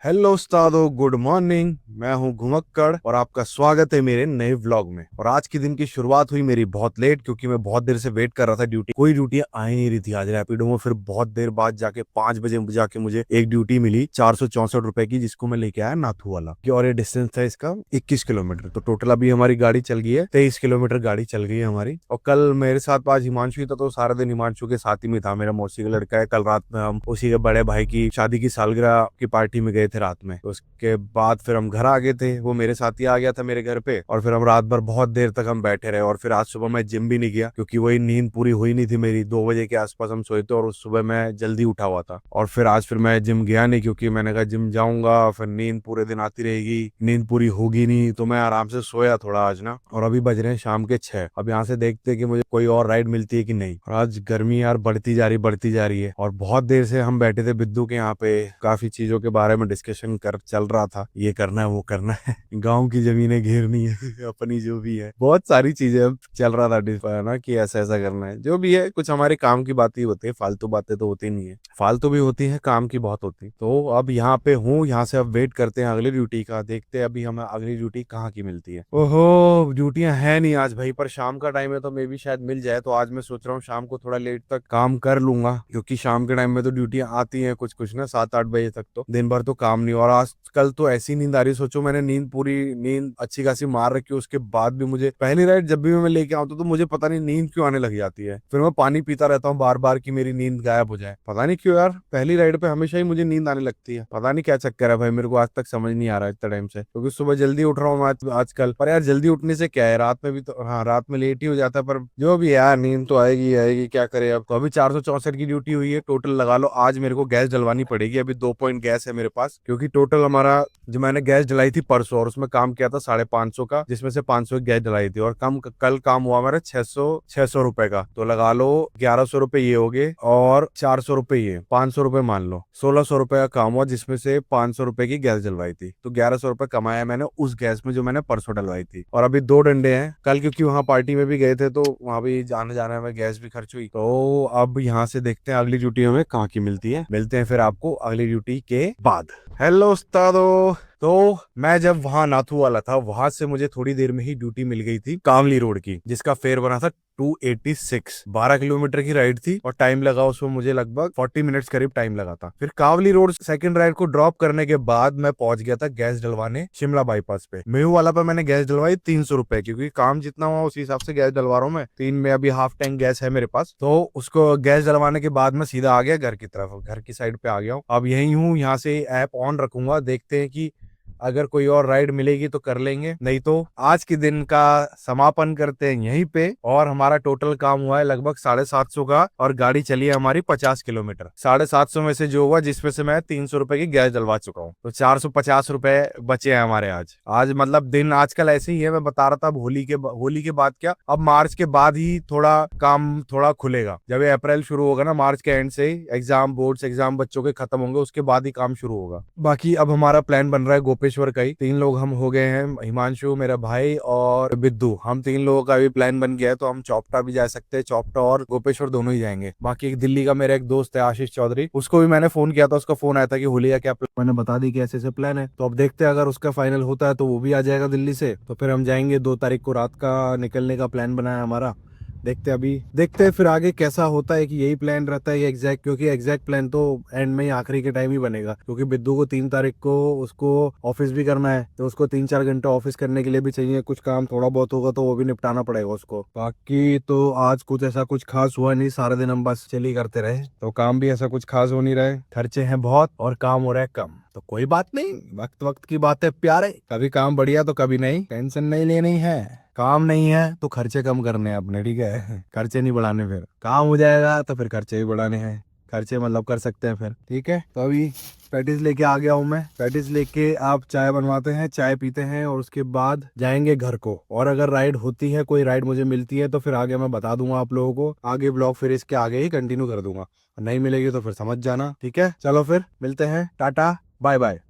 Hello उस्तादो, good morning. मैं हूं घुमक्कड़ और आपका स्वागत है मेरे नए व्लॉग में। और आज के दिन की शुरुआत हुई मेरी बहुत लेट, क्योंकि मैं बहुत देर से वेट कर रहा था। कोई ड्यूटी आ ही नहीं रही थी आज रैपिडो में। फिर बहुत देर बाद जाके 5 बजे जाके मुझे एक ड्यूटी मिली 464 रुपए की, जिसको मैं लेके आया नाथू वाला की। और ये डिस्टेंस था इसका 21 किलोमीटर। तो टोटल अभी हमारी गाड़ी चल गई है 23 किलोमीटर गाड़ी चल गई है हमारी। और कल मेरे साथ आज हिमांशु ही था, तो सारा दिन हिमांशु के साथ ही में था। मेरा मौसी का लड़का है। कल रात में हम उसी के बड़े भाई की शादी की सालगिरह की पार्टी में गए थे रात में। तो उसके बाद फिर हम घर आ गए थे। वो मेरे साथ ही आ गया था मेरे घर पे। और फिर हम रात भर बहुत देर तक हम बैठे रहे। और फिर आज सुबह मैं जिम भी नहीं गया, क्योंकि वही नींद पूरी हुई नहीं थी मेरी। 2 बजे के आसपास हम सोए थे और उस सुबह मैं जल्दी उठा हुआ था। और फिर आज फिर मैं जिम गया नहीं, क्योंकि मैंने कहा जिम जाऊंगा फिर नींद पूरे दिन आती रहेगी, नींद पूरी होगी नहीं। तो मैं आराम से सोया थोड़ा आज ना। और अभी बज रहे हैं शाम के 6। अब यहाँ से देखते हैं कि मुझे कोई और राइड मिलती है कि नहीं। और आज गर्मी यार बढ़ती जा रही है। और बहुत देर से हम बैठे थे बिद्दू के यहाँ पे, काफी चीजों के बारे में डिस्कशन कर चल रहा था। ये करना है वो करना है गांव की जमीनें घेरनी है अपनी जो भी है, बहुत सारी चीजें अब चल रहा था ना कि ऐसा ऐसा करना है। जो भी है कुछ हमारे काम की बातें ही होती है, फालतू बातें तो होती नहीं है। फालतू भी होती है, काम की बहुत होती। तो अब यहाँ पे हूँ, यहाँ से अब वेट करते हैं अगली ड्यूटी का। देखते हैं अभी हमें अगली ड्यूटी कहाँ की मिलती है। ओहो, ड्यूटियां है नहीं आज भाई, पर शाम का टाइम है तो मे भी शायद मिल जाए। तो आज मैं सोच रहा हूँ शाम को थोड़ा लेट तक काम कर लूंगा, क्योंकि शाम के टाइम में तो ड्यूटियां आती हैं कुछ कुछ ना, 7-8 बजे तक। तो दिन भर तो काम नहीं। और आज कल तो ऐसी नींद आ रही, सोचो मैंने नींद अच्छी खासी मार रखी है, उसके बाद भी मुझे पहली राइड जब भी मैं लेके आता हूँ तो मुझे पता नहीं नींद क्यों आने लग जाती है। फिर मैं पानी पीता रहता हूँ बार बार कि मेरी नींद गायब हो जाए। पता नहीं क्यों यार, पहली राइड पे हमेशा ही मुझे नींद आने लगती है। पता नहीं क्या चक्कर है भाई, मेरे को आज तक समझ नहीं आ रहा इतना टाइम से, क्योंकि सुबह जल्दी उठ रहा हूँ मैं आजकल। पर यार जल्दी उठने से क्या है, रात में भी तो, हाँ रात में लेट ही हो जाता है। पर जो भी है यार, नींद तो आएगी आएगी, क्या करे अब। तो अभी 464 की ड्यूटी हुई है टोटल, लगा लो आज मेरे को गैस डलवानी पड़ेगी। अभी 2 पॉइंट गैस है मेरे पास, क्योंकि टोटल हमारा जो मैंने गैस डलाई थी परसों, और उसमें काम किया था 550 का, जिसमें से 500 की गैस डलाई थी। और कल काम हुआ मेरा 600 रुपए का। तो लगा लो 1100 रुपए ये हो गए, और 400 रुपए ये, 500 रुपए मान लो, 1600 रुपए का काम हुआ, जिसमें से 500 रुपए की गैस डलवाई थी। तो 1100 रुपए कमाया मैंने उस गैस में जो मैंने परसों डलवाई थी। और अभी 2 डंडे हैं कल, क्योंकि वहां पार्टी में भी गए थे तो वहां भी जाने जाने में गैस भी खर्च हुई। तो अब यहाँ से देखते हैं अगली ड्यूटी हमें कहाँ की मिलती है। मिलते हैं फिर आपको अगली ड्यूटी के बाद। हेलो उस्तादो। तो मैं जब वहां नाथू वाला था, वहां से मुझे थोड़ी देर में ही ड्यूटी मिल गई थी कामली रोड की, जिसका फेयर बना था 286। 12 किलोमीटर की राइड थी और टाइम लगा उसमें मुझे लगभग 40 मिनट्स करीब टाइम लगा था। फिर कावली रोड सेकंड राइड को ड्रॉप करने के बाद मैं पहुंच गया था गैस डलवाने शिमला बाईपास पे। मेहू वाला पे मैंने गैस डलवाई 300 रुपए, क्योंकि काम जितना हुआ उसी हिसाब से गैस डलवा रहा हूँ मैं। 3 में अभी हाफ टैंक गैस है मेरे पास। तो उसको गैस डलवाने के बाद मैं सीधा आ गया घर की तरफ, घर की साइड पे आ गया हूँ। अब यही हूँ, यहाँ से ऐप ऑन रखूंगा, देखते हैं कि अगर कोई और राइड मिलेगी तो कर लेंगे, नहीं तो आज के दिन का समापन करते हैं यहीं पे। और हमारा टोटल काम हुआ है लगभग 750 का, और गाड़ी चली है हमारी 50 किलोमीटर। 750 में से जो हुआ, जिसमें से मैं 300 रुपए की गैस डलवा चुका हूँ, तो 450 रुपए बचे हैं हमारे आज। आज मतलब दिन आजकल ऐसे ही है। मैं बता रहा था, अब होली के बाद क्या, अब मार्च के बाद ही थोड़ा काम थोड़ा खुलेगा। जब ये अप्रैल शुरू होगा ना, मार्च के एंड से एग्जाम, बोर्ड्स एग्जाम बच्चों के खत्म होंगे, उसके बाद ही काम शुरू होगा। बाकी अब हमारा प्लान बन रहा है गोपेश्वर का ही। 3 लोग हम हो गए हैं, हिमांशु, मेरा भाई और बिद्दू। हम 3 लोगों का भी प्लान बन गया है। तो हम चौपटा भी जा सकते हैं, चौपटा और गोपेश्वर दोनों ही जाएंगे। बाकी एक दिल्ली का मेरा एक दोस्त है आशीष चौधरी, उसको भी मैंने फोन किया था। उसका फोन आया था कि होली का क्या प्लान, मैंने बता दी कि ऐसे ऐसे प्लान है। तो अब देखते हैं, अगर उसका फाइनल होता है तो वो भी आ जाएगा दिल्ली से। तो फिर हम जाएंगे 2 तारीख को रात का निकलने का प्लान बना है हमारा। देखते हैं फिर आगे कैसा होता है, कि यही प्लान रहता है ये एग्जैक्ट, क्योंकि एग्जैक्ट प्लान तो एंड में ही आखिरी के टाइम ही बनेगा। क्योंकि बिद्दू को 3 तारीख को उसको ऑफिस भी करना है, तो उसको 3-4 घंटे ऑफिस करने के लिए भी चाहिए। कुछ काम थोड़ा बहुत होगा तो वो भी निपटाना पड़ेगा उसको। बाकी तो आज कुछ ऐसा कुछ खास हुआ नहीं, सारे दिन हम बस चिल ही करते रहे। तो काम भी ऐसा कुछ खास हो नहीं रहा है, खर्चे हैं बहुत और काम हो रहा है कम। तो कोई बात नहीं, वक्त वक्त की बात है प्यारे। कभी काम बढ़िया तो कभी नहीं, टेंशन नहीं लेनी है। काम नहीं है तो खर्चे कम करने हैं अपने, ठीक है खर्चे नहीं बढ़ाने। फिर काम हो जाएगा तो फिर खर्चे भी बढ़ाने हैं। खर्चे मतलब कर सकते हैं फिर, ठीक है। तो अभी पैटिस लेके आ गया हूँ मैं। पैटिस लेके आप चाय बनवाते हैं, चाय पीते हैं, और उसके बाद जाएंगे घर को। और अगर राइड होती है, कोई राइड मुझे मिलती है, तो फिर आगे मैं बता दूंगा आप लोगों को। आगे ब्लॉग फिर इसके आगे ही कंटिन्यू कर दूंगा। नहीं मिलेगी तो फिर समझ जाना, ठीक है। चलो फिर मिलते हैं, टाटा बाय बाय।